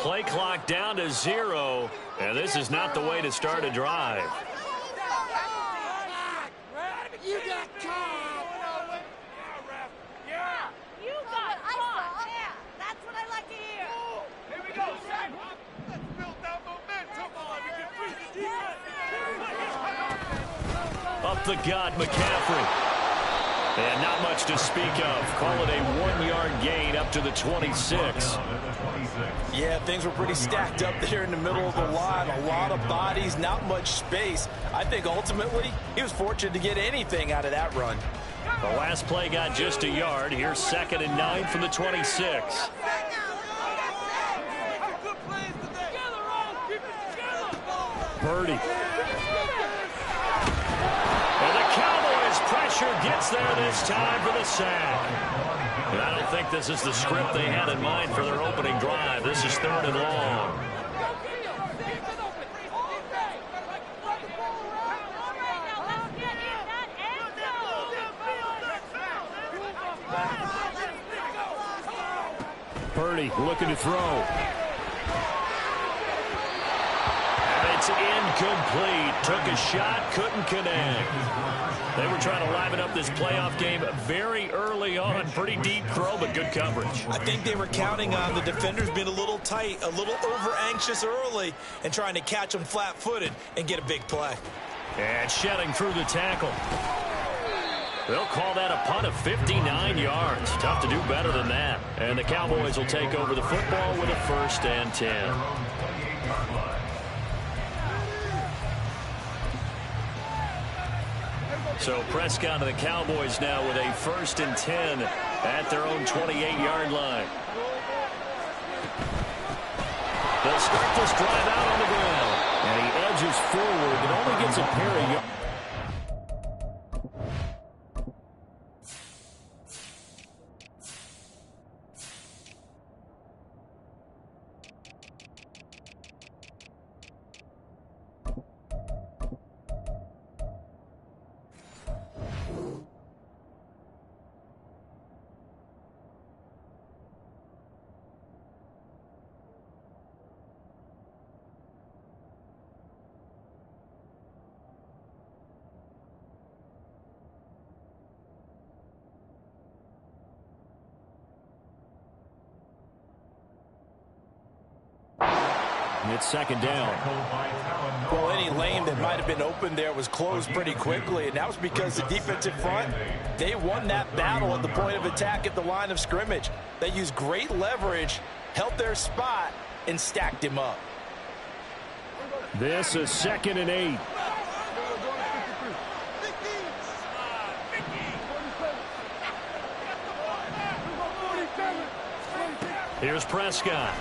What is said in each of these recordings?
play clock down to 0, and this is not the way to start a drive. You got caught. Yeah. You got caught. Yeah, that's what I like to hear. Here we go, son. Let's build that momentum. We can beat the defense. Up the gut, McCaffrey. And not much to speak of. Call it a 1-yard gain up to the 26. Yeah, things were pretty stacked up there in the middle of the line. A lot of bodies, not much space. I think ultimately he was fortunate to get anything out of that run. The last play got just a yard. Here's 2nd and 9 from the 26. Purdy. And the Cowboys pressure gets there this time for the sack. And I don't think this is the script they had in mind for their opening drive. This is 3rd and long. Purdy looking to throw. And it's incomplete. Took a shot, couldn't connect. They were trying to liven up this playoff game very early on. Pretty deep throw, but good coverage. I think they were counting on the defenders being a little tight, a little over-anxious early, and trying to catch them flat-footed and get a big play. And shedding through the tackle. They'll call that a punt of 59 yards. Tough to do better than that. And the Cowboys will take over the football with a 1st and 10. So Prescott and the Cowboys now with a 1st and 10 at their own 28-yard line. They'll start this drive out on the ground. And he edges forward and only gets a pair of yards. It's 2nd down. Well, any lane that might have been open there was closed pretty quickly, and that was because the defensive front, they won that battle at the point of attack at the line of scrimmage. They used great leverage, held their spot, and stacked him up. This is 2nd and 8. Here's Prescott.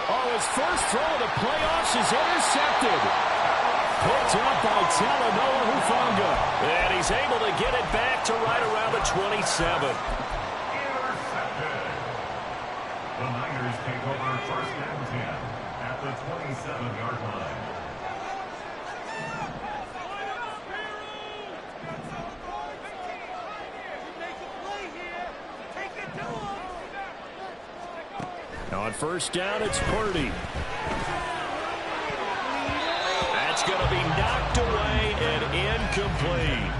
Oh, his first throw of the playoffs is intercepted. Picked up by Talanoa Hufanga. And he's able to get it back to right around the 27. Intercepted. The Niners take over 1st and 10 at the 27-yard line. On 1st down, it's Purdy. That's going to be knocked away and incomplete.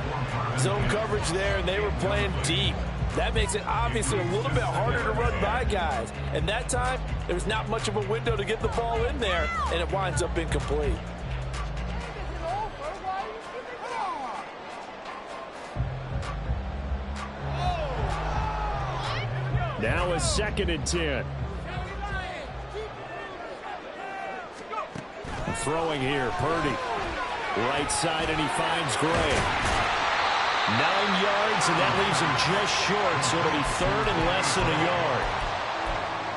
Zone coverage there, and they were playing deep. That makes it obviously a little bit harder to run by guys. And that time, there's not much of a window to get the ball in there, and it winds up incomplete. Now a 2nd and 10. Throwing here, Purdy. Right side, and he finds Gray. 9 yards, and that leaves him just short, so it'll be 3rd and less than a yard.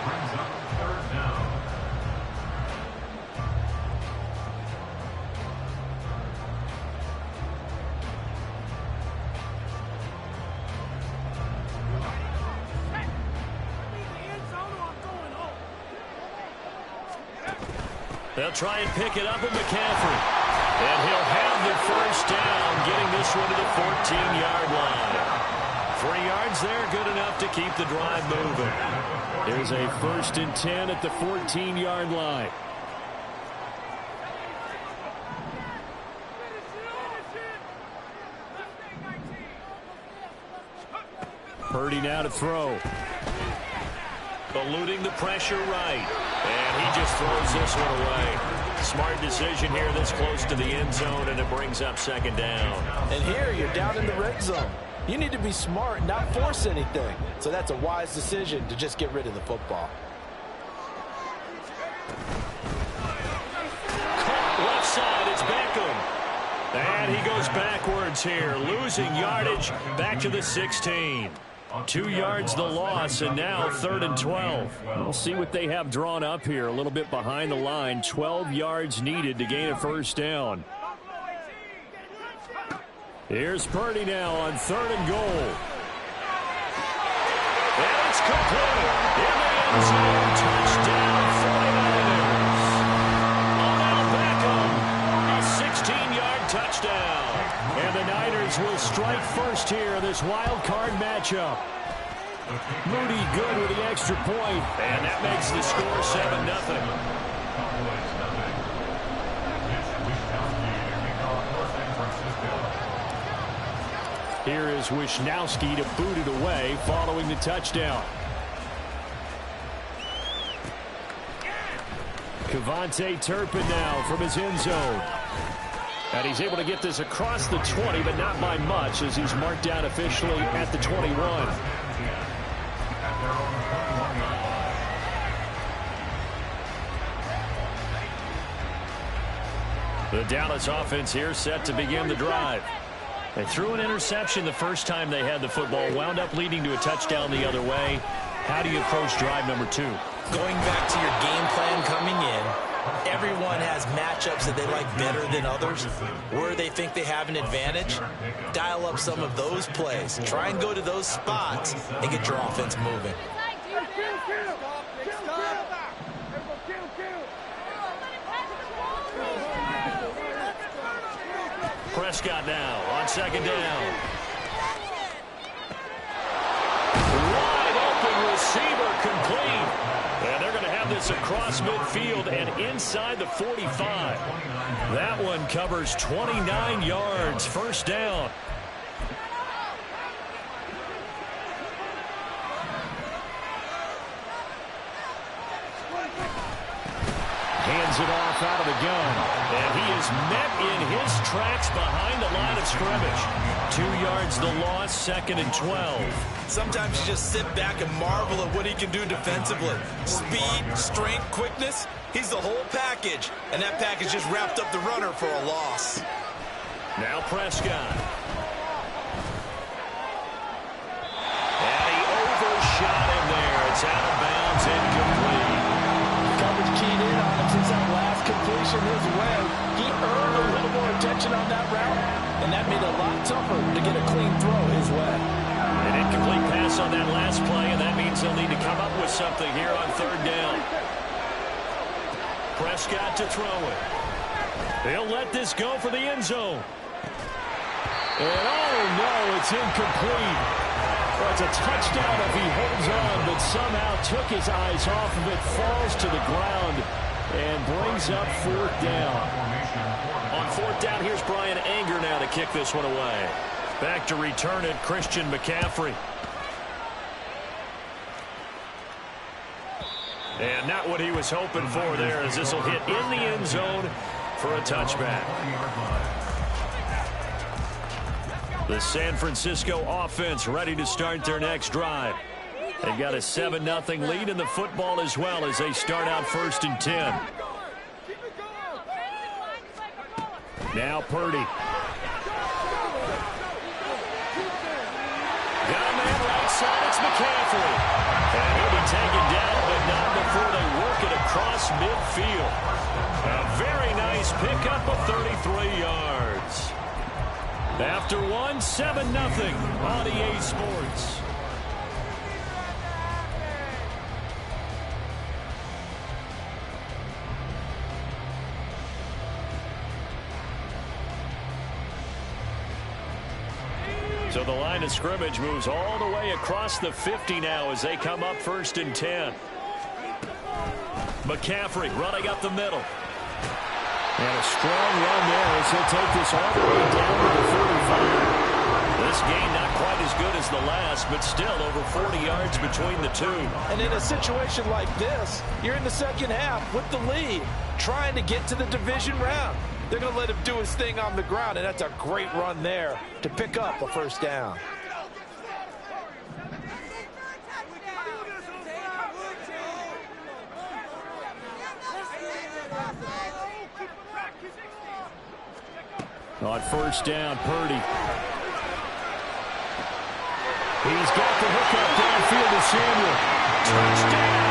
Brings up 3rd down. They'll try and pick it up with McCaffrey. And he'll have the 1st down, getting this one to the 14-yard line. 3 yards there, good enough to keep the drive moving. There's a 1st and 10 at the 14-yard line. Purdy now to throw. Eluding the pressure right. And he just throws this one away. Smart decision here this close to the end zone, and it brings up 2nd down. And here you're down in the red zone. You need to be smart, not force anything. So that's a wise decision to just get rid of the football. Caught left side, it's Beckham. And he goes backwards here, losing yardage back to the 16. 2 yards the loss, and now 3rd and 12. We'll see what they have drawn up here. A little bit behind the line. 12 yards needed to gain a 1st down. Here's Purdy now on 3rd and goal. And it's complete. In the end zone, touchdown 49ers. Odell Beckham, a 16-yard touchdown. And the Niners will strike first here in this wild card matchup. Moody good with the extra point, and that makes the score 7-0. Here is Wisnowski to boot it away following the touchdown. Kevontae Turpin now from his end zone. And he's able to get this across the 20, but not by much, as he's marked down officially at the 21. The Dallas offense here set to begin the drive. They threw an interception the first time they had the football, wound up leading to a touchdown the other way. How do you approach drive number 2? Going back to your game plan coming in, everyone has matchups that they like better than others, where they think they have an advantage. Dial up some of those plays. Try and go to those spots and get your offense moving. Prescott now on 2nd down. Wide open receiver complete. And they're going to have this across midfield and inside the 45. That one covers 29 yards. 1st down. Hands it off out of the gun. And he is met in his tracks behind the line of scrimmage. 2 yards the loss, 2nd and 12. Sometimes you just sit back and marvel at what he can do defensively. Speed, strength, quickness. He's the whole package. And that package just wrapped up the runner for a loss. Now Prescott. And he overshot him there. It's out of bounds, incomplete. Coverage keyed in on him since that last completion his way. He earned a little more attention on that route, and that made it a lot tougher to get a clean throw his way. An incomplete pass on that last play, and that means they'll need to come up with something here on 3rd down. Prescott to throw it. They'll let this go for the end zone. And oh no, it's incomplete. Well, it's a touchdown if he holds on, but somehow took his eyes off of it, falls to the ground, and brings up 4th down. On 4th down, here's Brian Anger now to kick this one away. Back to return it, Christian McCaffrey. And not what he was hoping for there, as this will hit in the end zone for a touchback. The San Francisco offense ready to start their next drive. They've got a 7-0 lead in the football as well as they start out 1st and 10. Now Purdy. Got a man right side, it's McCaffrey. And he'll be taken down, but not before they work it across midfield. A very nice pickup of 33 yards. After 7-0 on EA Sports. So the line of scrimmage moves all the way across the 50 now as they come up 1st and 10. McCaffrey running up the middle. And a strong run there as he'll take this all the way down to the 45. This game not quite as good as the last, but still over 40 yards between the two. And in a situation like this, you're in the second half with the lead, trying to get to the division round. They're going to let him do his thing on the ground, and that's a great run there to pick up a first down. On 1st down, Purdy. He's got the hook up downfield to Samuel. Touchdown,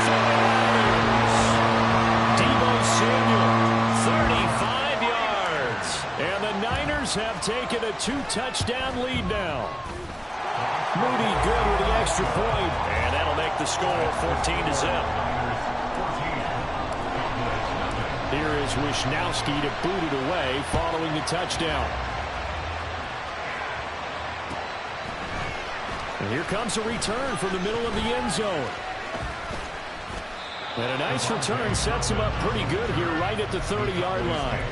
49ers. Deebo Samuel, 35 yards. And the Niners have taken a 2-touchdown lead now. Moody good with the extra point. And that'll make the score 14-0. Here is Wisnowski to boot it away following the touchdown. And here comes a return from the middle of the end zone. And a nice return sets him up pretty good here right at the 30-yard line.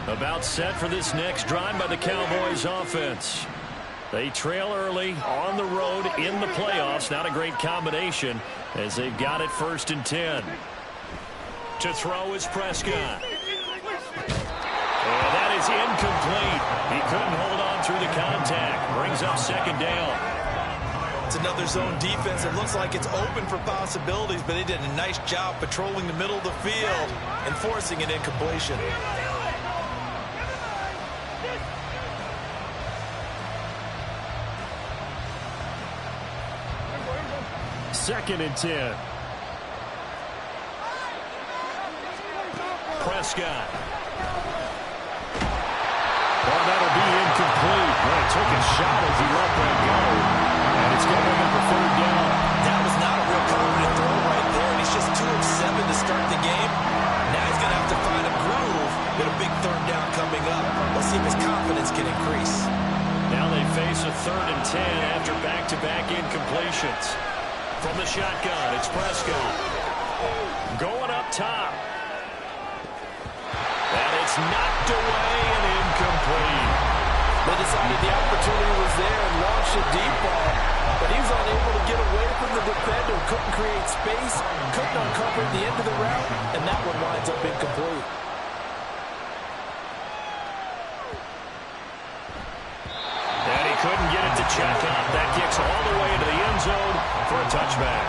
About set for this next drive by the Cowboys offense. They trail early on the road in the playoffs. Not a great combination as they've got it 1st and 10. To throw is Prescott. And that is incomplete. He couldn't hold on through the contact. Brings up 2nd down. It's another zone defense. It looks like it's open for possibilities, but they did a nice job patrolling the middle of the field and forcing an incompletion. Second and 10. Prescott. Oh, that'll be incomplete. Well, he took a shot as he let that go. And it's going to make up a 3rd down. That was not a real confident throw right there. And he's just 2 of 7 to start the game. Now he's going to have to find a groove with a big 3rd down coming up. Let's see if his confidence can increase. Now they face a 3rd and 10 after back-to-back incompletions. From the shotgun, it's Prescott. Going up top. And it's knocked away and incomplete. They decided the opportunity was there and launched a deep ball. But he was unable to get away from the defender. Couldn't create space. Couldn't uncover the end of the route. And that one winds up incomplete. And he couldn't get it to check up. That kicks all the way into the end zone for a touchback.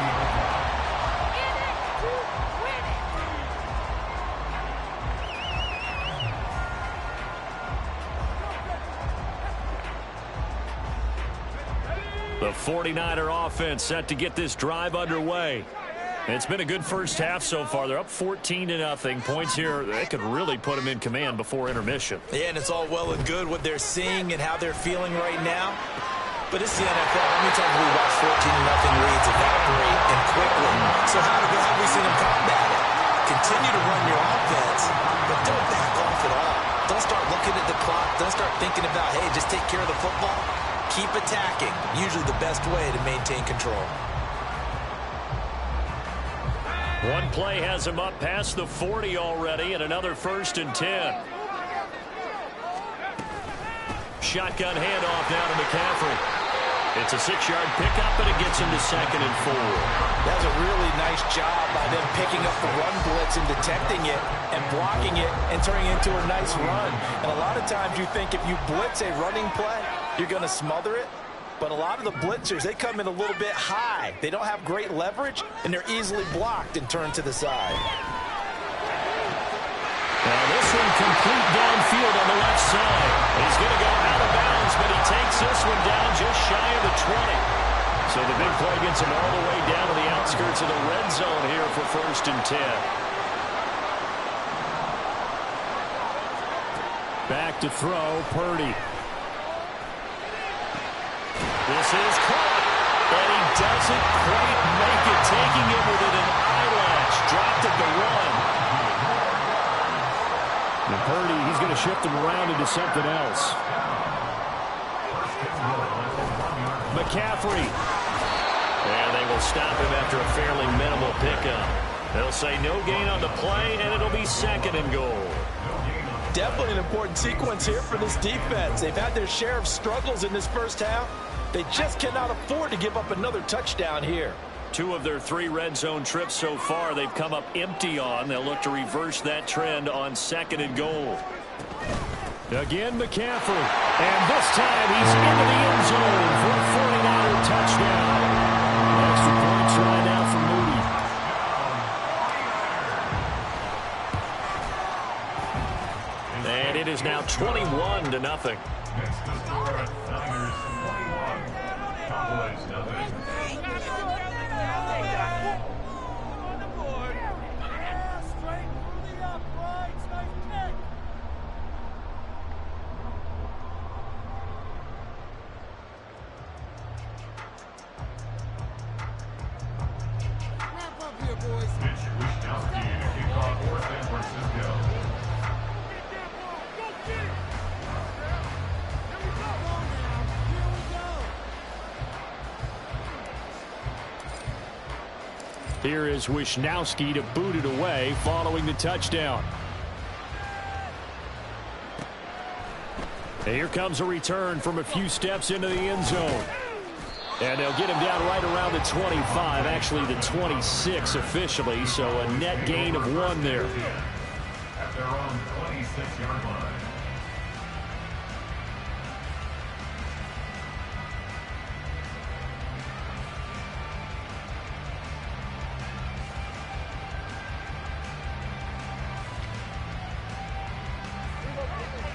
The 49er offense set to get this drive underway. It's been a good first half so far. They're up 14-0. Points here, they could really put them in command before intermission. Yeah, and it's all well and good what they're seeing and how they're feeling right now. But it's the NFL. How many times have we watched 14-0 leads evaporate and quickly? So how have we seen them combat it? Continue to run your offense, but don't back off at all. Don't start looking at the clock. Don't start thinking about, hey, just take care of the football. Keep attacking. Usually the best way to maintain control. One play has him up past the 40 already, and another 1st and 10. Shotgun handoff down to McCaffrey. It's a 6-yard pickup, but it gets him to 2nd and 4. That was a really nice job by them picking up the run blitz and detecting it and blocking it and turning it into a nice run. And a lot of times you think if you blitz a running play, you're going to smother it. But a lot of the blitzers, they come in a little bit high. They don't have great leverage, and they're easily blocked and turned to the side. Now this one complete downfield on the left side. He's going to go out of bounds, but he takes this one down just shy of the 20. So the big play gets him all the way down to the outskirts of the red zone here for 1st and 10. Back to throw, Purdy. This is caught, And he doesn't quite make it, taking it within an eyelash. Dropped at the 1. And Purdy, he's going to shift him around into something else. McCaffrey. And they will stop him after a fairly minimal pickup. They'll say no gain on the play, and it'll be 2nd and goal. Definitely an important sequence here for this defense. They've had their share of struggles in this first half. They just cannot afford to give up another touchdown here. 2 of their 3 red zone trips so far they've come up empty on. They'll look to reverse that trend on 2nd and goal. Again, McCaffrey. And this time he's into the end zone for a 49er touchdown. Extra point try now for Moody. And it is now 21-0. Next to score, Niners 21, Cowboys nothing. Mitch Wishnowsky to kick off for San Francisco. Here is Wishnowsky to boot it away following the touchdown. And here comes a return from a few steps into the end zone. And they'll get him down right around the 25, actually the 26 officially, so a net gain of 1 there. At their own 26-yard line.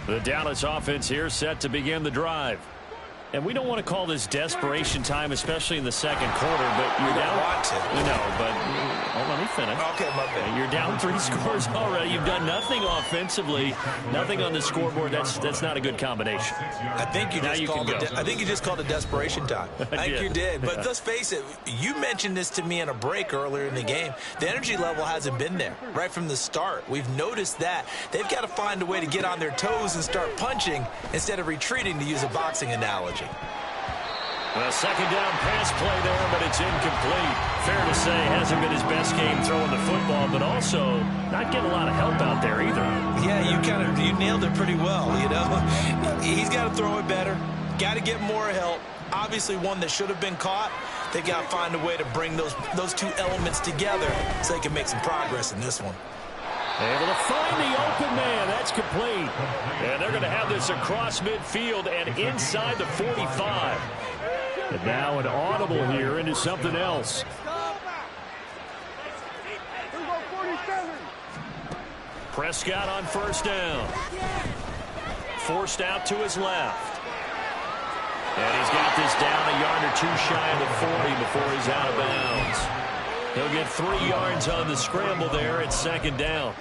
The Dallas offense here set to begin the drive. And we don't want to call this desperation time, especially in the second quarter, but you're down. Want to. No, but let me finish. Okay, my bad. You're down 3 scores already. You've done nothing offensively, nothing on the scoreboard. That's not a good combination. I think you just called it desperation time. I think you did. But let's face it, you mentioned this to me in a break earlier in the game. The energy level hasn't been there right from the start. We've noticed that. They've got to find a way to get on their toes and start punching instead of retreating, to use a boxing analogy. A second down pass play there, but it's incomplete. Fair to say, hasn't been his best game throwing the football, but also not getting a lot of help out there either. Yeah, you nailed it pretty well, you know. He's got to throw it better. Got to get more help. Obviously one that should have been caught. They got to find a way to bring those 2 elements together so they can make some progress in this one. Able to find the open man. That's complete. And they're going to have this across midfield and inside the 45. And now an audible here into something else. Prescott on first down. Forced out to his left. And he's got this down a yard or 2 shy of the 40 before he's out of bounds. He'll get 3 yards on the scramble there at 2nd down.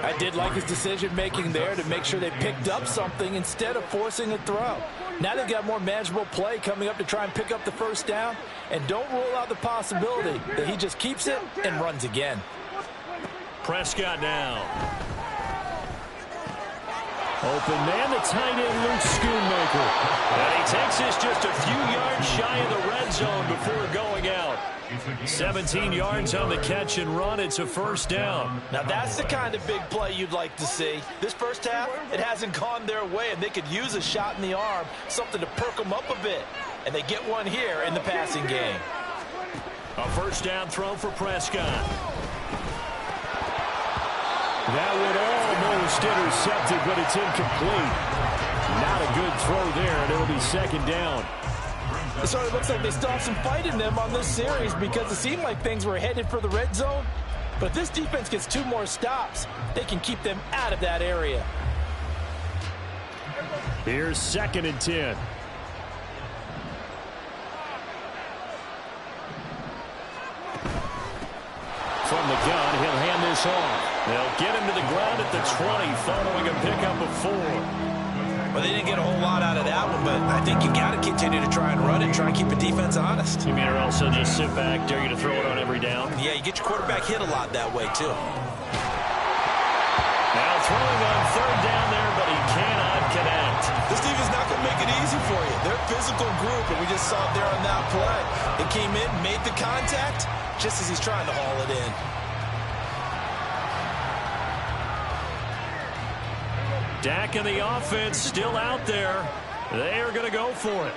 I did like his decision-making there to make sure they picked up something instead of forcing a throw. Now they've got more manageable play coming up to try and pick up the first down, and don't rule out the possibility that he just keeps it and runs again. Prescott now. Open man, the tight end, Luke Schoonmaker. And he takes this just a few yards shy of the red zone before going out. 17 yards on the catch and run. It's a first down. Now that's the kind of big play you'd like to see. This first half, it hasn't gone their way, and they could use a shot in the arm, something to perk them up a bit. And they get one here in the passing game. A first down throw for Prescott. That would almost intercepted, but it's incomplete. Not a good throw there, and it'll be 2nd down. It sort of looks like they still have some fight in them on this series because it seemed like things were headed for the red zone. But if this defense gets 2 more stops, they can keep them out of that area. Here's 2nd and 10. From the gun, he'll hand this off. They'll get him to the ground at the 20 following a pickup of 4. Well, they didn't get a whole lot out of that one, but I think you got to continue to try and run it. it and try and keep the defense honest. You mean, or also just sit back, dare you to throw it on every down? Yeah, you get your quarterback hit a lot that way, too. Now throwing on third down there, but he cannot connect. This defense is not going to make it easy for you. They're a physical group, and we just saw it there on that play. They came in, made the contact, just as he's trying to haul it in. Dak and the offense still out there. They are going to go for it.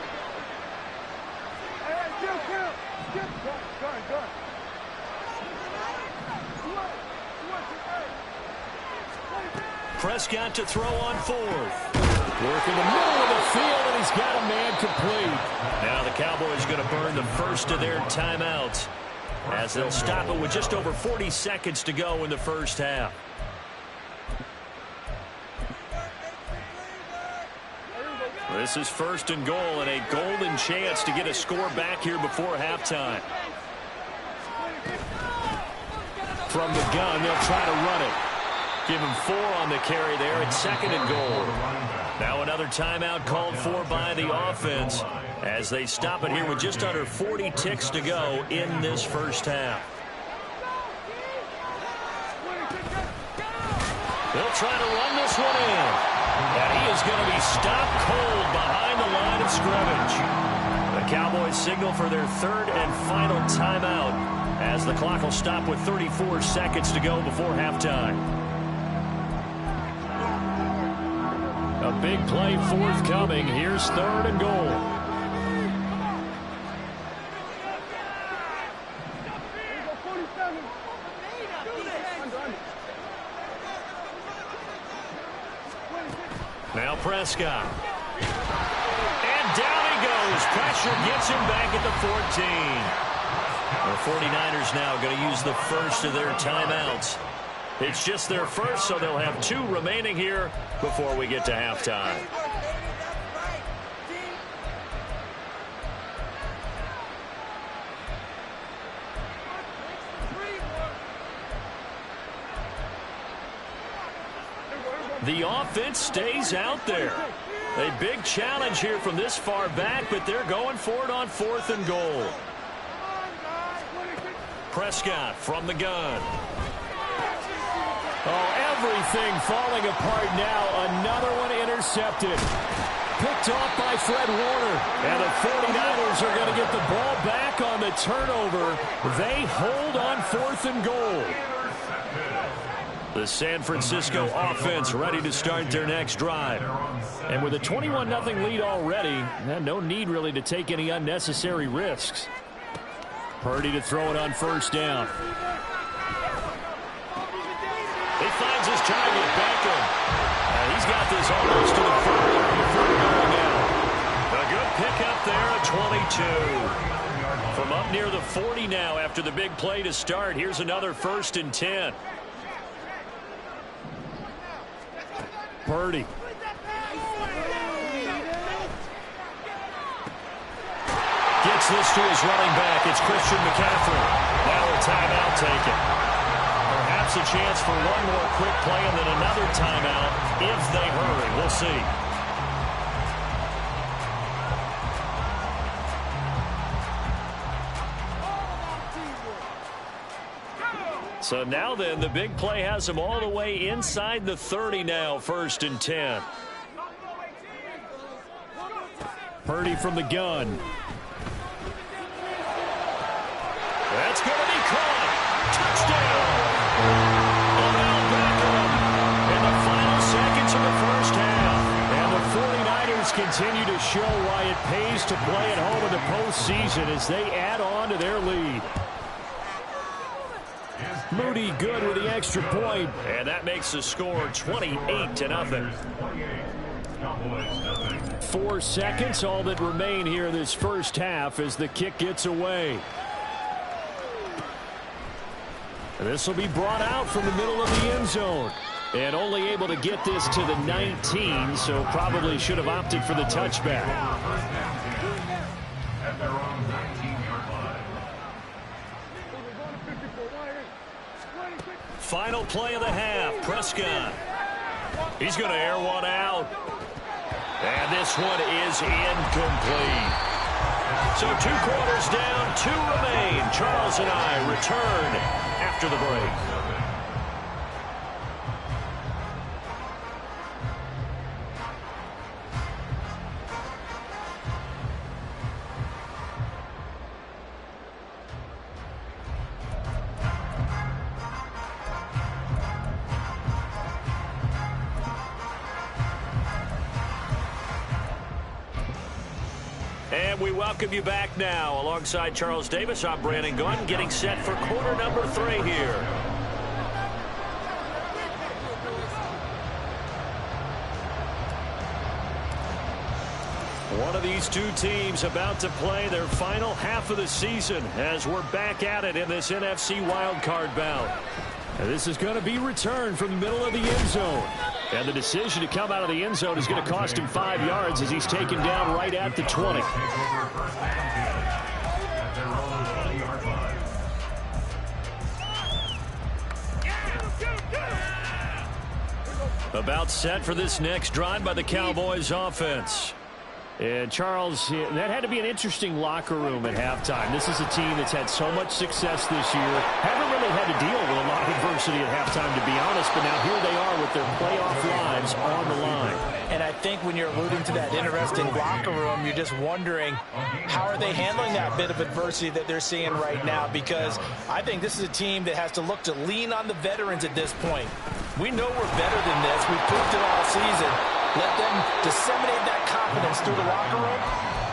Prescott to throw on fourth. Work in the middle of the field, and he's got a man complete. Now the Cowboys going to burn the first of their timeouts as they'll stop it with just over 40 seconds to go in the first half. This is first and goal, and a golden chance to get a score back here before halftime. From the gun, they'll try to run it. Give him 4 on the carry there. It's second and goal. Now another timeout called for by the offense as they stop it here with just under 40 ticks to go in this first half. They'll try to run this one in. And he is going to be stopped cold behind the line of scrimmage. The Cowboys signal for their third and final timeout as the clock will stop with 34 seconds to go before halftime. A big play forthcoming. Here's third and goal. Now Prescott. And down he goes. Pressure gets him back at the 14. The 49ers now going to use the first of their timeouts. It's just their first, so they'll have 2 remaining here before we get to halftime. The offense stays out there. A big challenge here from this far back, but they're going for it on fourth and goal. Prescott from the gun. Oh, everything falling apart now. Another one intercepted. Picked off by Fred Warner. And the 49ers are going to get the ball back on the turnover. They hold on fourth and goal. The San Francisco offense ready to start their next drive. And with a 21-0 lead already, no need really to take any unnecessary risks. Purdy to throw it on first down. He finds his target, Beckham. And he's got this almost to the 40 before going out. A good pickup there at 22. From up near the 40 now after the big play to start. Here's another 1st and 10. Purdy. Gets this to his running back. It's Christian McCaffrey. Now a timeout taken. Perhaps a chance for one more quick play and then another timeout if they hurry. We'll see. So now then, the big play has them all the way inside the 30 now, 1st and 10. Purdy from the gun. That's going to be caught. Touchdown. Odell Beckham in the final seconds of the first half. And the 49ers continue to show why it pays to play at home in the postseason as they add on to their lead. Moody good with the extra point. And that makes the score 28-0. 4 seconds, all that remain here this first half as the kick gets away. This will be brought out from the middle of the end zone. And only able to get this to the 19, so probably should have opted for the touchback. At their own 19-yard line. Final play of the half. Prescott. He's going to air one out. And this one is incomplete. So 2 quarters down, 2 remain. Charles and I return after the break. And we welcome you back now. Alongside Charles Davis, I'm Brandon Gunn, getting set for quarter number 3 here. One of these 2 teams about to play their final half of the season as we're back at it in this NFC wildcard bout. And this is going to be returned from the middle of the end zone. And the decision to come out of the end zone is going to cost him 5 yards as he's taken down right at the 20. About set for this next drive by the Cowboys offense. And Charles, that had to be an interesting locker room at halftime. This is a team that's had so much success this year. Haven't really had to deal with a lot of adversity at halftime, to be honest. But now here they are with their playoff lives on the line. And I think when you're alluding to that interesting locker room, you're just wondering how are they handling that bit of adversity that they're seeing right now? Because I think this is a team that has to look to lean on the veterans at this point. We know we're better than this. We've proved it all season. Let them disseminate that confidence through the locker room.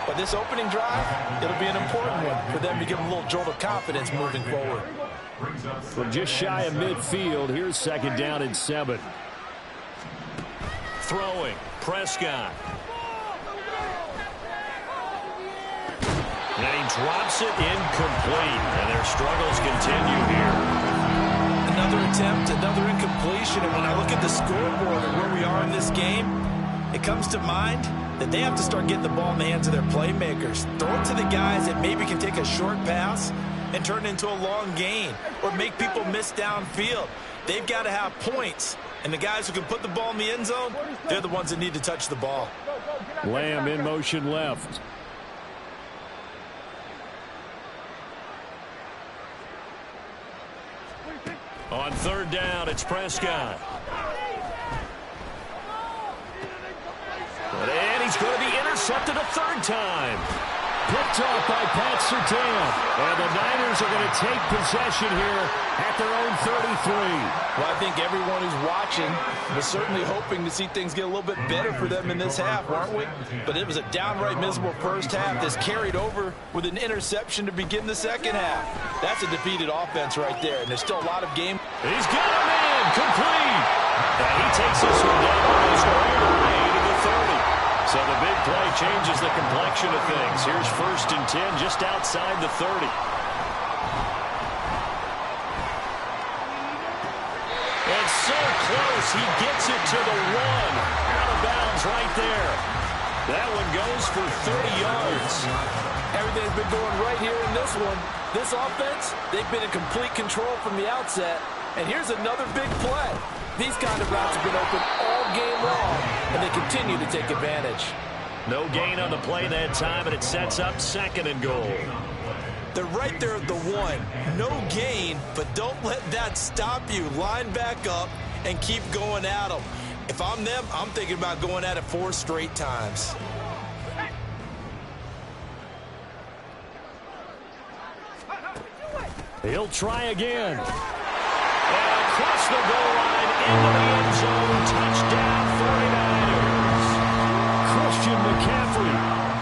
But this opening drive, it'll be an important one for them to give them a little jolt of confidence moving forward. From just shy of midfield, here's 2nd down and 7. Throwing, Prescott. And he drops it incomplete. And their struggles continue here. Another attempt, another incompletion. And when I look at the scoreboard and where we are in this game, it comes to mind that they have to start getting the ball in the hands of their playmakers. Throw it to the guys that maybe can take a short pass and turn it into a long gain or make people miss downfield. They've got to have points. And the guys who can put the ball in the end zone, they're the ones that need to touch the ball. Lamb in motion left. On 3rd down, it's Prescott. And he's going to be intercepted a 3rd time. Picked off by Pat Surtain. And the Niners are going to take possession here at their own 33. Well, I think everyone who's watching was certainly hoping to see things get a little bit better for them in this half, aren't we? But it was a downright miserable first half that's carried over with an interception to begin the second half. That's a defeated offense right there, and there's still a lot of game. He's got him in, complete. And he takes this one down almost all the way to the 30. So the big play changes the complexion of things. Here's 1st and 10 just outside the 30. And so close, he gets it to the 1. Out of bounds right there. That one goes for 30 yards. Everything's been going right here in this one. This offense, they've been in complete control from the outset. And here's another big play. These kind of routes have been open all game long, and they continue to take advantage. No gain on the play that time, and it sets up 2nd and goal. They're right there at the 1. No gain, but don't let that stop you. Line back up and keep going at them. If I'm them, I'm thinking about going at it 4 straight times. He'll try again. And across the goal line into the end zone. Touchdown 49ers. Christian McCaffrey.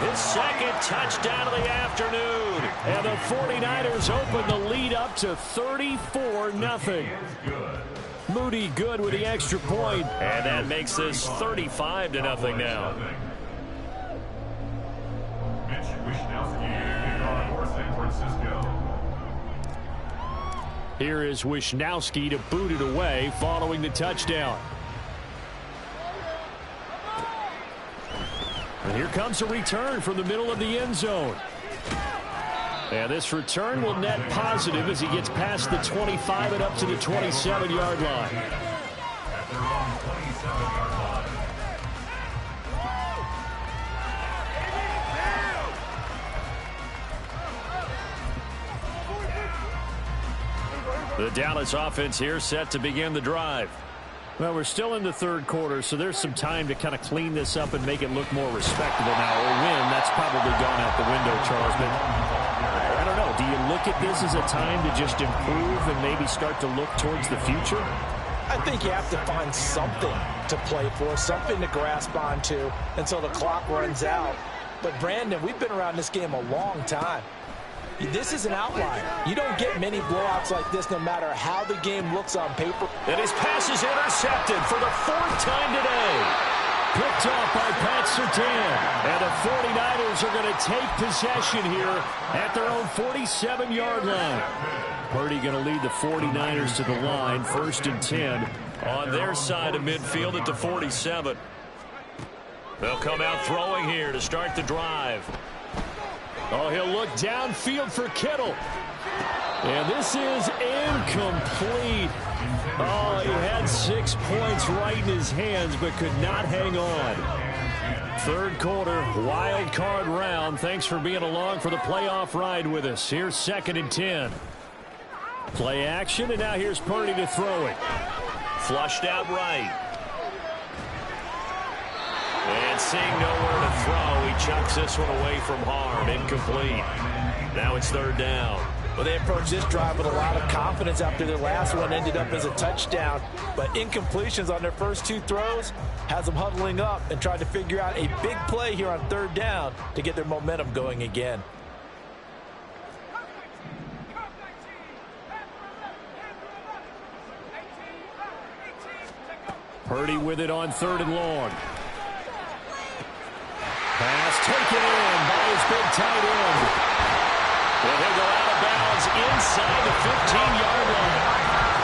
His 2nd touchdown of the afternoon. And the 49ers open the lead up to 34-0. Moody good with the extra point. And that makes this 35-0 now. Mitch Wishnowsky, kickoff for San Francisco. Here is Wishnowsky to boot it away following the touchdown. And here comes a return from the middle of the end zone. And this return will net positive as he gets past the 25 and up to the 27-yard line. At their own 27-yard line. The Dallas offense here set to begin the drive. Well, we're still in the third quarter, so there's some time to kind of clean this up and make it look more respectable now. A win, that's probably gone out the window, Charles. But I don't know. Do you look at this as a time to just improve and maybe start to look towards the future? I think you have to find something to play for, something to grasp onto until the clock runs out. But, Brandon, we've been around this game a long time. This is an outlier. You don't get many blowouts like this no matter how the game looks on paper. And his pass is intercepted for the fourth time today. Picked off by Pat Surtain. And the 49ers are going to take possession here at their own 47-yard line. Purdy going to lead the 49ers to the line, 1st and 10. On their side of midfield at the 47. They'll come out throwing here to start the drive. Oh, he'll look downfield for Kittle. And this is incomplete. Oh, he had 6 points right in his hands, but could not hang on. Third quarter, wild card round. Thanks for being along for the playoff ride with us. Here's 2nd and 10. Play action, and now here's Purdy to throw it. Flushed out right. And seeing nowhere to throw, he chucks this one away from harm. Incomplete. Now it's 3rd down. Well, they approached this drive with a lot of confidence after their last one ended up as a touchdown. But incompletions on their first 2 throws has them huddling up and trying to figure out a big play here on 3rd down to get their momentum going again. Purdy with it on 3rd and long. Pass taken in by his big tight end. Well, he'll go out of bounds inside the 15-yard line.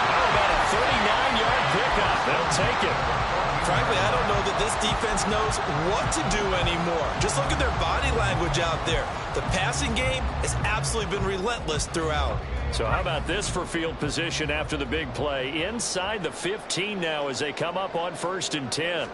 How about a 39-yard pickup? They'll take it. Frankly, I don't know that this defense knows what to do anymore. Just look at their body language out there. The passing game has absolutely been relentless throughout. So how about this for field position after the big play? Inside the 15 now as they come up on 1st and 10.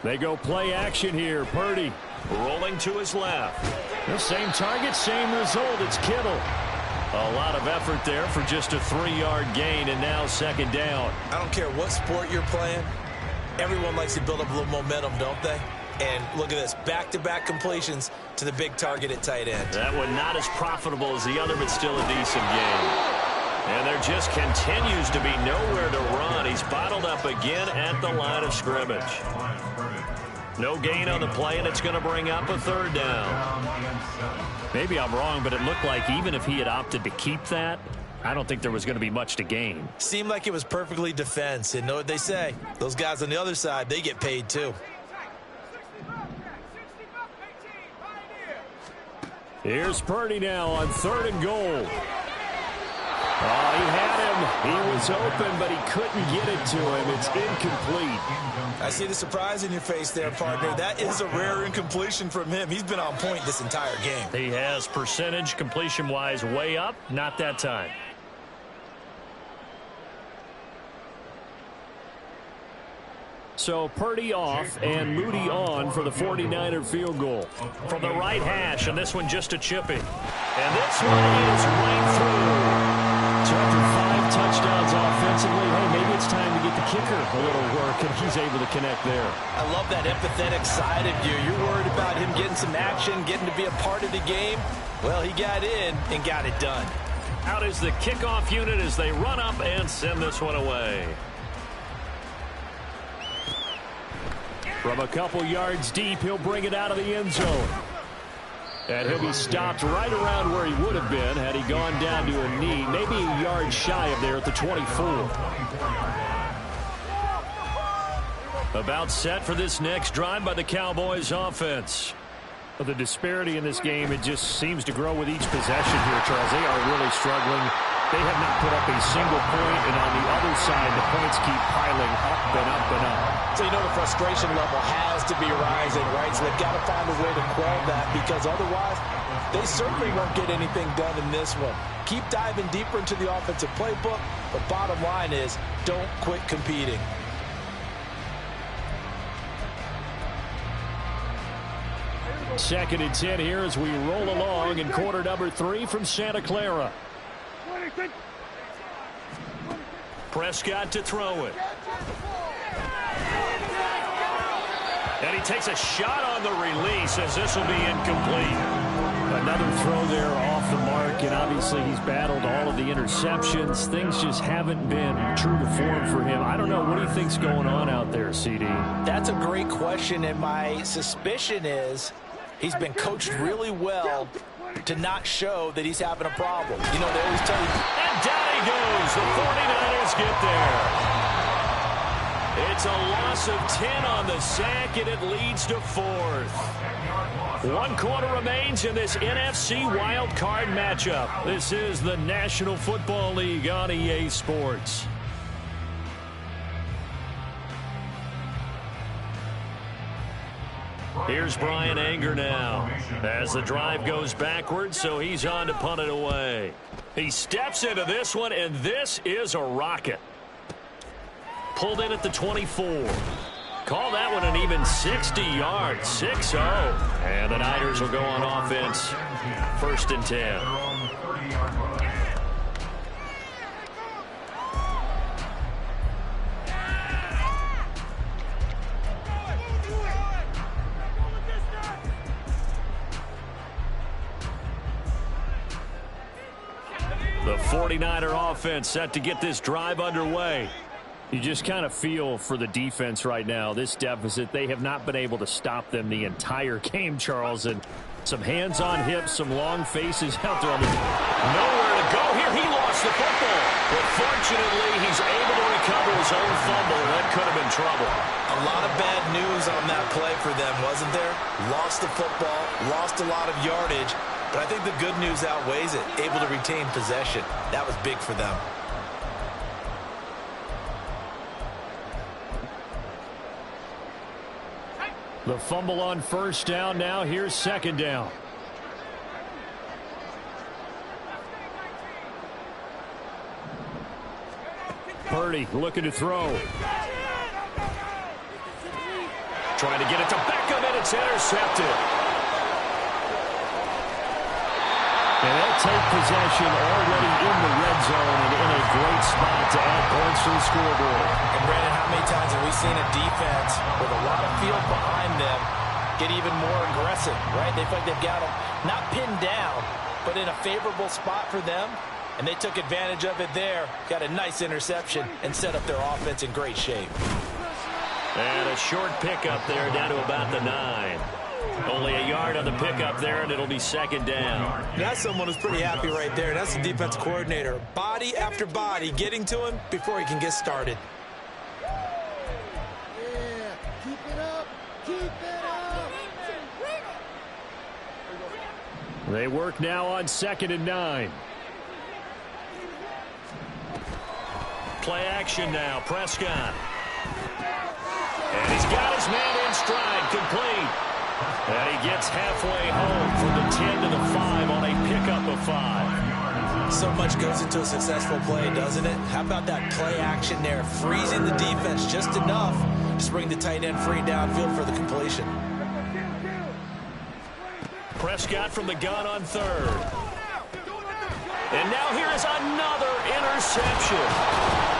They go play action here. Purdy rolling to his left. The same target, same result. It's Kittle. A lot of effort there for just a 3-yard gain, and now 2nd down. I don't care what sport you're playing. Everyone likes to build up a little momentum, don't they? And look at this, back-to-back completions to the big target at tight end. That one not as profitable as the other, but still a decent game. And there just continues to be nowhere to run. He's bottled up again at the line of scrimmage. No gain on the play, and it's going to bring up a 3rd down. Maybe I'm wrong, but it looked like even if he had opted to keep that, I don't think there was going to be much to gain. Seemed like it was perfectly defense. And know what they say? Those guys on the other side, they get paid too. Here's Purdy now on 3rd and goal. Oh, he had him. He was open, but he couldn't get it to him. It's incomplete. I see the surprise in your face there, partner. That is a rare incompletion from him. He's been on point this entire game. He has percentage completion-wise way up. Not that time. So Purdy off and Moody on for the 49er field goal. From the right hash, and this one just a chipping. And this one is right through. So after 5 touchdowns offensively, hey, maybe it's time to get the kicker a little work, and he's able to connect there. I love that empathetic side of you. You're worried about him getting some action, getting to be a part of the game. Well, he got in and got it done. Out is the kickoff unit as they run up and send this one away. From a couple yards deep, he'll bring it out of the end zone. And he'll be stopped right around where he would have been had he gone down to a knee, maybe a yard shy of there at the 24. About set for this next drive by the Cowboys offense. The disparity in this game, it just seems to grow with each possession here, Charles. They are really struggling. They have not put up a single point, and on the other side, the points keep piling up and up and up. So you know the frustration level has to be rising, right? So they've got to find a way to quell that, because otherwise they certainly won't get anything done in this one. Keep diving deeper into the offensive playbook, but bottom line is don't quit competing. Second and 10 here as we roll along in quarter number 3 from Santa Clara. Prescott to throw it. And he takes a shot on the release as this will be incomplete. Another throw there off the mark, and obviously he's battled all of the interceptions. Things just haven't been true to form for him. I don't know. What do you think's going on out there, CD? That's a great question, and my suspicion is he's been coached really well to not show that he's having a problem. You know, they always tell you. And down he goes. The 49ers get there. It's a loss of 10 on the sack, and it leads to 4th. 1 quarter remains in this NFC wildcard matchup. This is the National Football League on EA Sports. Here's Brian Anger now as the drive goes backwards, so he's on to punt it away. He steps into this one, and this is a rocket. Pulled in at the 24. Call that one an even 60 yards, 6-0. And the Niners will go on offense, 1st and 10. The 49er offense set to get this drive underway. You just kind of feel for the defense right now, this deficit. They have not been able to stop them the entire game, Charles. And some hands on hips, some long faces out there. Nowhere to go here. He lost the football. But fortunately, he's able to recover his own fumble. That could have been trouble. A lot of bad news on that play for them, wasn't there? Lost the football, lost a lot of yardage. But I think the good news outweighs it. Able to retain possession. That was big for them. The fumble on 1st down. Now here's 2nd down. Purdy looking to throw. Trying to get it to Beckham, and it's intercepted. And they'll take possession already in the red zone and in a great spot to add points to the scoreboard. And Brandon, how many times have we seen a defense with a lot of field behind them get even more aggressive, right? They feel like they've got them not pinned down, but in a favorable spot for them. And they took advantage of it there, got a nice interception, and set up their offense in great shape. And a short pickup there down to about the 9. Only a yard on the pickup there, and it'll be 2nd down. That's someone who's pretty happy right there. That's the defense coordinator. Body after body getting to him before he can get started. Yeah, keep it up. Keep it up. They work now on 2nd and 9. Play action now. Prescott. And he's got his man in stride, complete. And he gets halfway home from the 10 to the 5 on a pickup of 5. So much goes into a successful play, doesn't it? How about that play action there? Freezing the defense just enough to bring the tight end free downfield for the completion. Prescott from the gun on 3rd. And now here is another interception.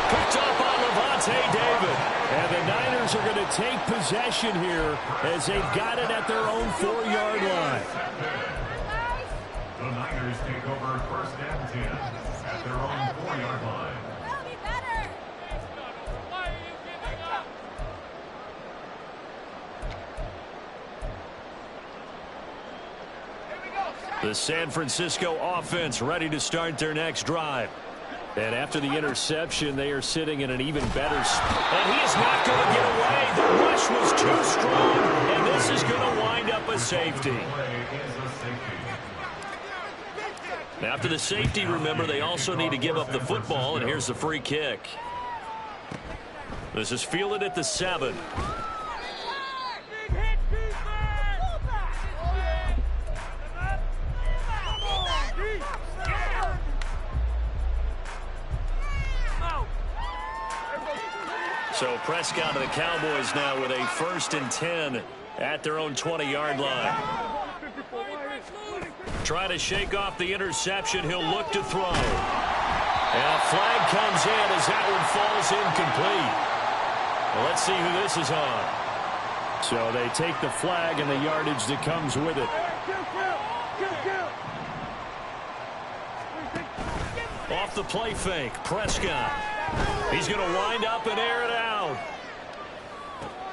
Picked up on Levante David. And the Niners are going to take possession here as they've got it at their own 4-yard line. The Niners take over 1st and 10 at their own 4-yard line. That'll be better. The San Francisco offense ready to start their next drive. And after the interception, they are sitting in an even better spot. And he is not going to get away. The rush was too strong, and this is going to wind up a safety. After the safety, remember, they also need to give up the football, and here's the free kick. This is fielded at the 7. So Prescott and the Cowboys now with a 1st and 10 at their own 20-yard line. Try to shake off the interception. He'll look to throw. And a flag comes in as that one falls incomplete. Well, let's see who this is on. So they take the flag and the yardage that comes with it. Off the play fake, Prescott. He's going to wind up and air it out.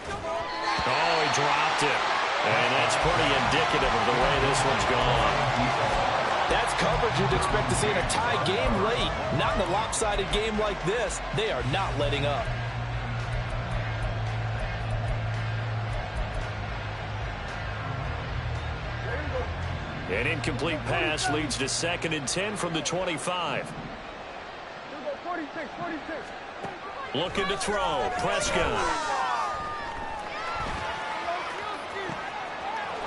Oh, he dropped it. And that's pretty indicative of the way this one's gone. That's coverage you'd expect to see in a tie game late. Not in a lopsided game like this. They are not letting up. An incomplete pass leads to 2nd and 10 from the 25. Looking to throw. Prescott.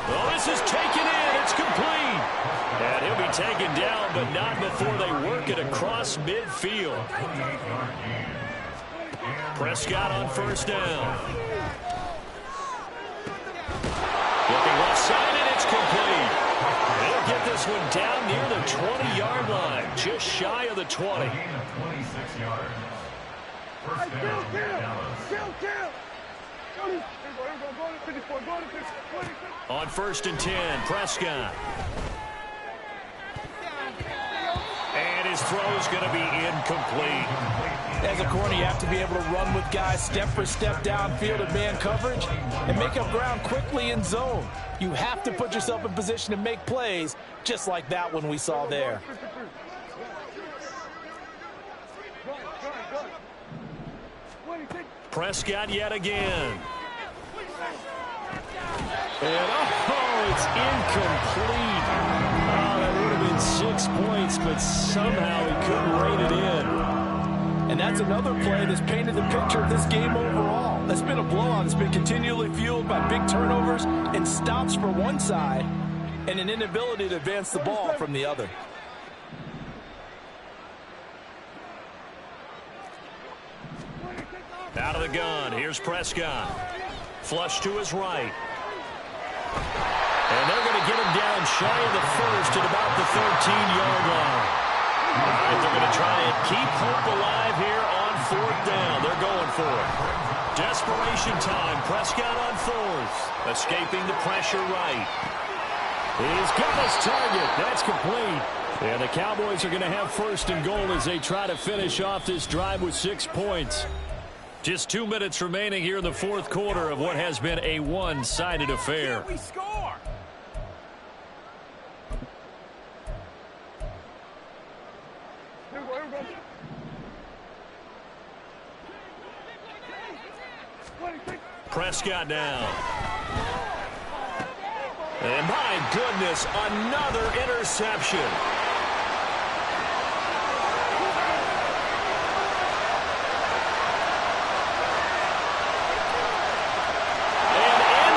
Oh, this is taken in. It's complete. And he'll be taken down, but not before they work it across midfield. Prescott on 1st down. Looking left side, and it's complete. They'll get this one down near the 20-yard line, just shy of the 20. On 1st and 10, Prescott. And his throw is going to be incomplete. As a corner, you have to be able to run with guys step for step downfield in man coverage and make up ground quickly in zone. You have to put yourself in position to make plays, just like that one we saw there. Prescott yet again. And it's incomplete. Oh, that would have been 6 points, but somehow he couldn't rein it in. And that's another play that's painted the picture of this game overall. That's been a blowout. It's been continually fueled by big turnovers and stops for one side and an inability to advance the ball from the other. Out of the gun, here's Prescott. Flush to his right. And they're going to get him down shy of the 1st at about the 13-yard line. All right, they're going to try and keep hope alive here on 4th down. They're going for it. Desperation time. Prescott on 4th. Escaping the pressure right. He's got his target. That's complete. And the Cowboys are going to have 1st and goal as they try to finish off this drive with 6 points. Just 2 minutes remaining here in the 4th quarter of what has been a one-sided affair. We score. Prescott down. And my goodness, another interception.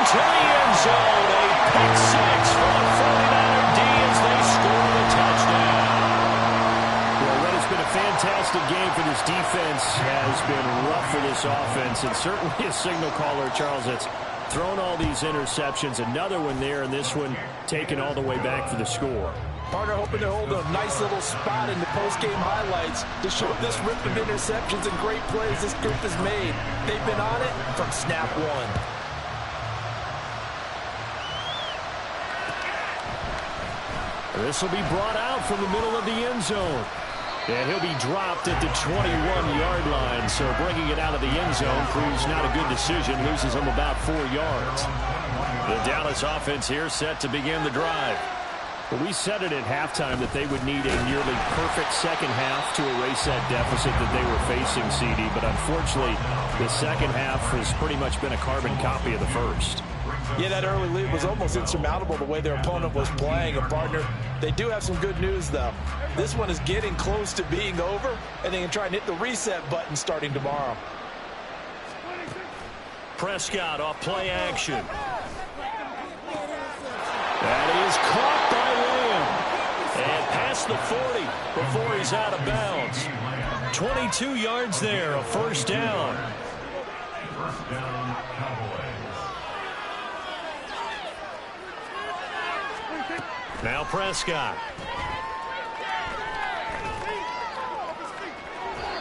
To the end zone, a pick 6 for the 49er D as they score the touchdown. Well, what has been a fantastic game for this defense has been rough for this offense, and certainly a signal caller, Charles, that's thrown all these interceptions. Another one there, and this one taken all the way back for the score. Partner hoping to hold a nice little spot in the post-game highlights to show this rip of interceptions and great plays this group has made. They've been on it from snap one. This will be brought out from the middle of the end zone. And he'll be dropped at the 21-yard line. So bringing it out of the end zone proves not a good decision. Loses him about 4 yards. The Dallas offense here set to begin the drive. Well, we said it at halftime that they would need a nearly perfect second half to erase that deficit that they were facing, CD. But unfortunately, the second half has pretty much been a carbon copy of the first. Yeah, that early lead was almost insurmountable the way their opponent was playing. A partner, they do have some good news, though. This one is getting close to being over, and they can try and hit the reset button starting tomorrow. Prescott off play action. That is caught by Lamb. And past the 40 before he's out of bounds. 22 yards there, a 1st down. First down, Cowboys. Now Prescott.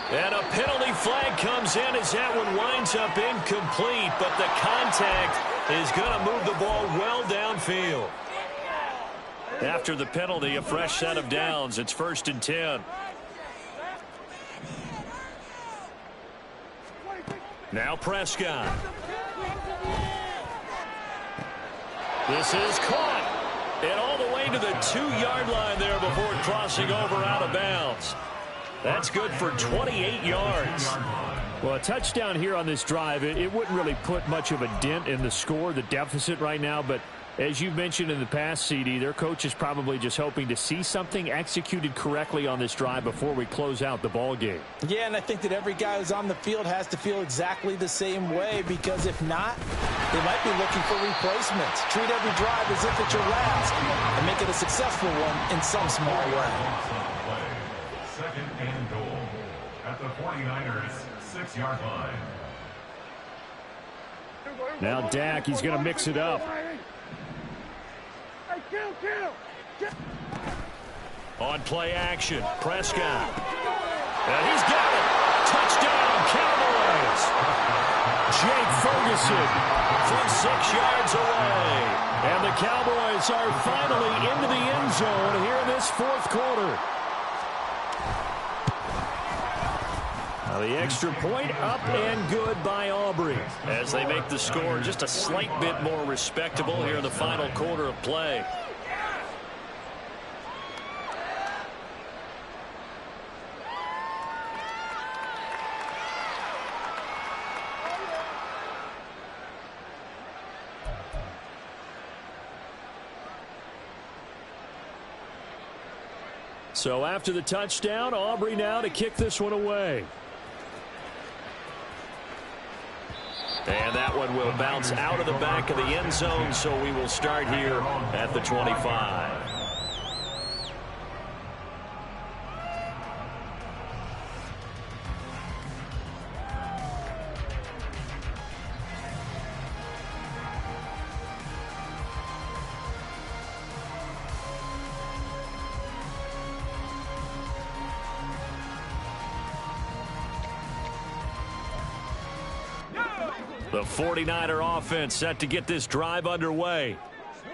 And a penalty flag comes in as that one winds up incomplete, but the contact is going to move the ball well downfield. After the penalty, a fresh set of downs. It's 1st and 10. Now Prescott. This is caught. And all the way to the 2-yard line there before crossing over out of bounds. That's good for 28 yards. Well, a touchdown here on this drive, it wouldn't really put much of a dent in the score, the deficit right now. But as you've mentioned in the past, CD, their coach is probably just hoping to see something executed correctly on this drive before we close out the ball game. Yeah, and I think that every guy who's on the field has to feel exactly the same way, because if not, they might be looking for replacements. Treat every drive as if it's your last and make it a successful one in some small way. 2nd and goal at the 49ers 6-yard line. Now Dak, he's going to mix it up. On play action, Prescott. And he's got it. Touchdown, Cowboys. Jake Ferguson from 6 yards away. And the Cowboys are finally into the end zone here in this 4th quarter. Now the extra point up and good by Aubrey, as they make the score just a slight bit more respectable here in the final quarter of play. So after the touchdown, Aubrey now to kick this one away. And that one will bounce out of the back of the end zone, so we will start here at the 25. The 49er offense set to get this drive underway.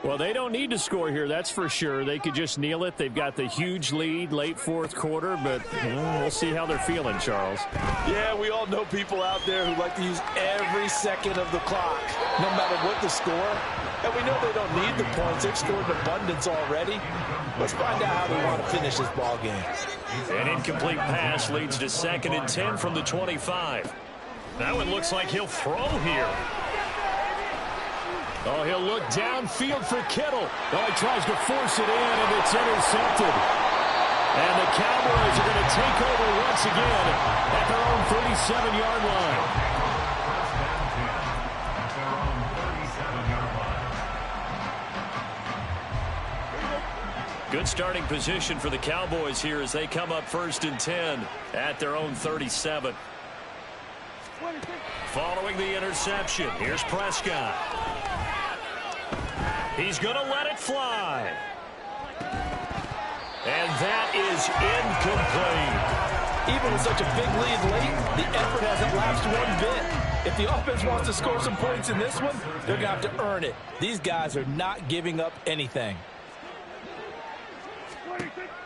Well, they don't need to score here, that's for sure. They could just kneel it. They've got the huge lead late 4th quarter, but we'll see how they're feeling, Charles. Yeah, we all know people out there who like to use every second of the clock, no matter what the score. And we know they don't need the points. They've scored in abundance already. Let's find out how they want to finish this ball game. An incomplete pass leads to 2nd and 10 from the 25. That one looks like he'll throw here. Oh, he'll look downfield for Kittle. Oh, he tries to force it in, and it's intercepted. And the Cowboys are going to take over once again at their own 37-yard line. Good starting position for the Cowboys here as they come up 1st and 10 at their own 37. Following the interception, here's Prescott. He's going to let it fly. And that is incomplete. Even with such a big lead late, the effort hasn't lapsed one bit. If the offense wants to score some points in this one, they're going to have to earn it. These guys are not giving up anything.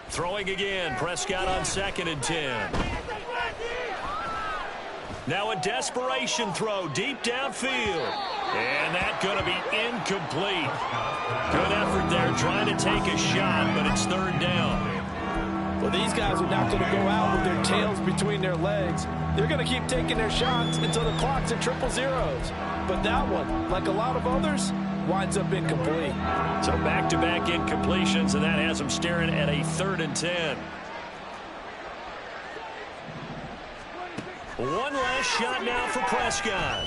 Throwing again, Prescott on 2nd and 10. Now a desperation throw deep downfield. And that's going to be incomplete. Good effort there trying to take a shot, but it's 3rd down. Well, these guys are not going to go out with their tails between their legs. They're going to keep taking their shots until the clock's at 000. But that one, like a lot of others, winds up incomplete. So back-to-back incompletions, and that has them staring at a 3rd and 10. One last shot now for Prescott.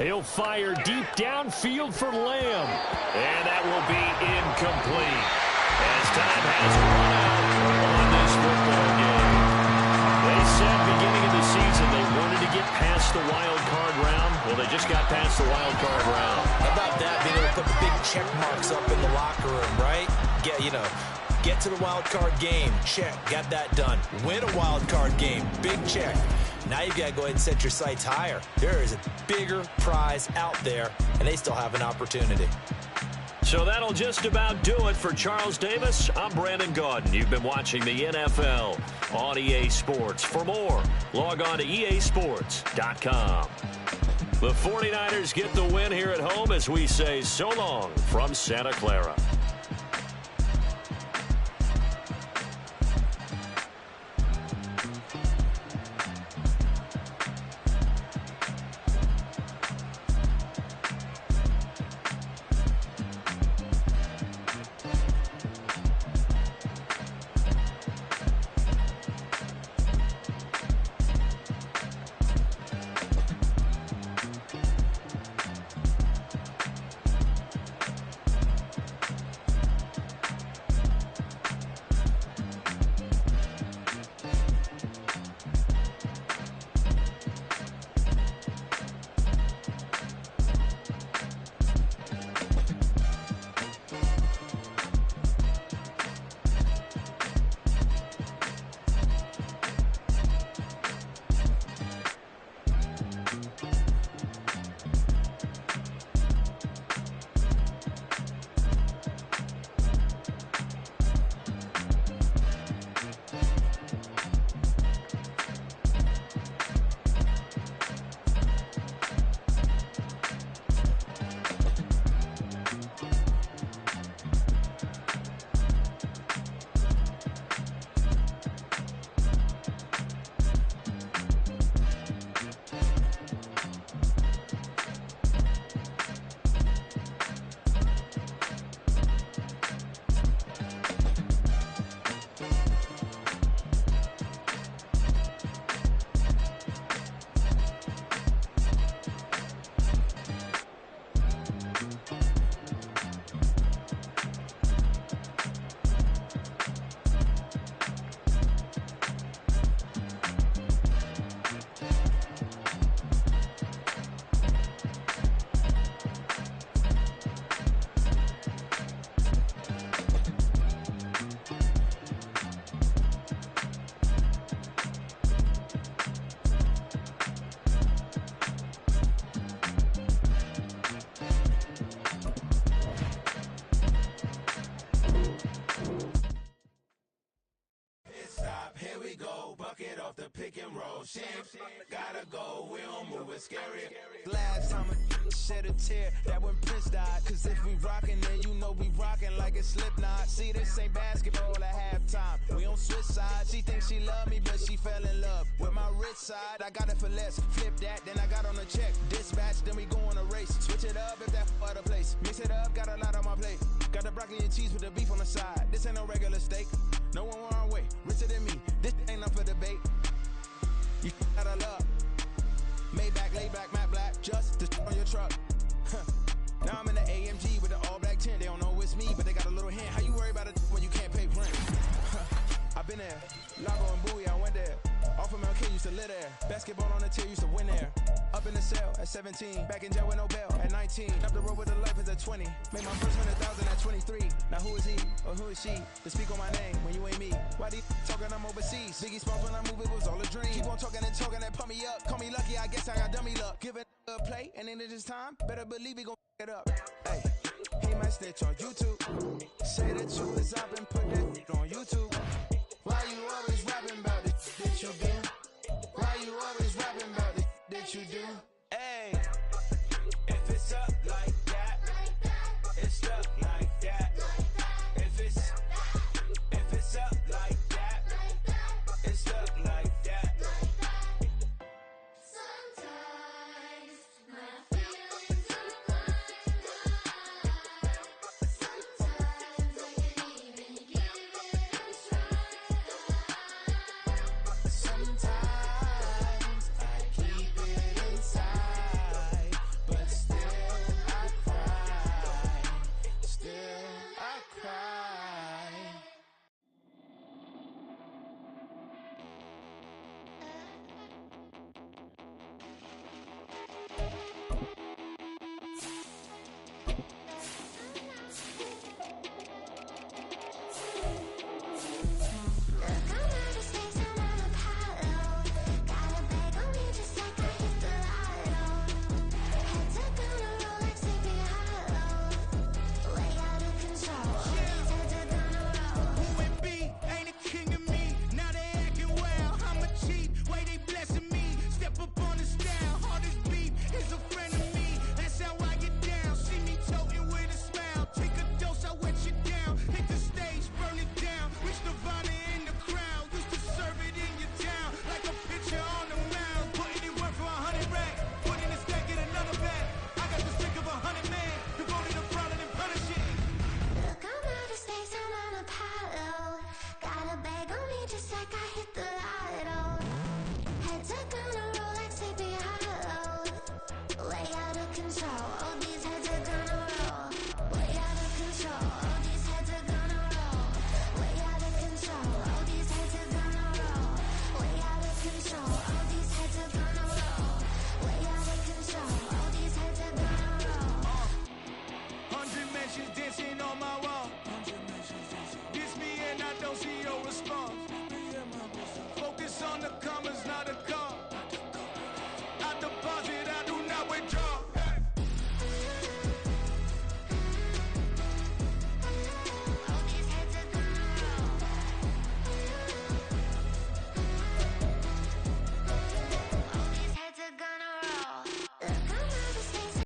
He'll fire deep downfield for Lamb. And that will be incomplete. As time has run out on this football game. They said beginning of the season they wanted to get past the wild card round. Well, they just got past the wild card round. How about that, being able to put the big check marks up in the locker room, right? Yeah, you know, Get to the wild card game. Check. Got that done. Win a wild card game. Big check. Now you've got to go ahead and set your sights higher. There is a bigger prize out there, and they still have an opportunity. So that'll just about do it for Charles Davis. I'm Brandon Gaudin. You've been watching the NFL on EA Sports. For more, log on to easports.com. The 49ers get the win here at home as we say so long from Santa Clara. Gotta go, we don't move it scary. Last time I shed a tear, that when Prince died. Cause if we rockin', then you know we rockin' like a Slipknot. See, this ain't basketball at halftime. We on switch sides. She thinks she love me, but she fell in love with my rich side. I got it for less. Flip that, then I got on a check. Dispatch, then we go on a race. Switch it up if that other place. Mix it up, got a lot on my plate. Got the broccoli and cheese with the beef on the side. This ain't no regular steak. No one wrong way. Richer than me. This ain't up for debate. You out of luck. Maybach, laid back, matte black, just to on your truck. Now I'm in the AMG with the all black tint. They don't know it's me, but they got a little hint. How you worry about it when you can't pay rent? I've been there. Lago and Bowie, I went there. Off of MLK, used to live there. Basketball on the tier, used to win there. Up in the cell at 17. Back in jail with no bail at 19. Up the road with the life as a 20. Made my first 100,000 at 23. Now who is he or who is she to speak on my name when you ain't me? Why they talking I'm overseas? Biggie spots when I move, it was all a dream. Keep on talking and pump me up. Call me lucky, I guess I got dummy luck. Give it a play, and then it is time. Better believe we gon' it up. Hey, he might snitch on YouTube. Say the truth is up and put that on YouTube. Why you always rapping about it that you do? Why you always rapping about it that you do? Hey, if it's up like that, it's stuck like that. If it's up like that, it's stuck like that. Sometimes my feelings are blind. Sometimes I can't even give it a like I hit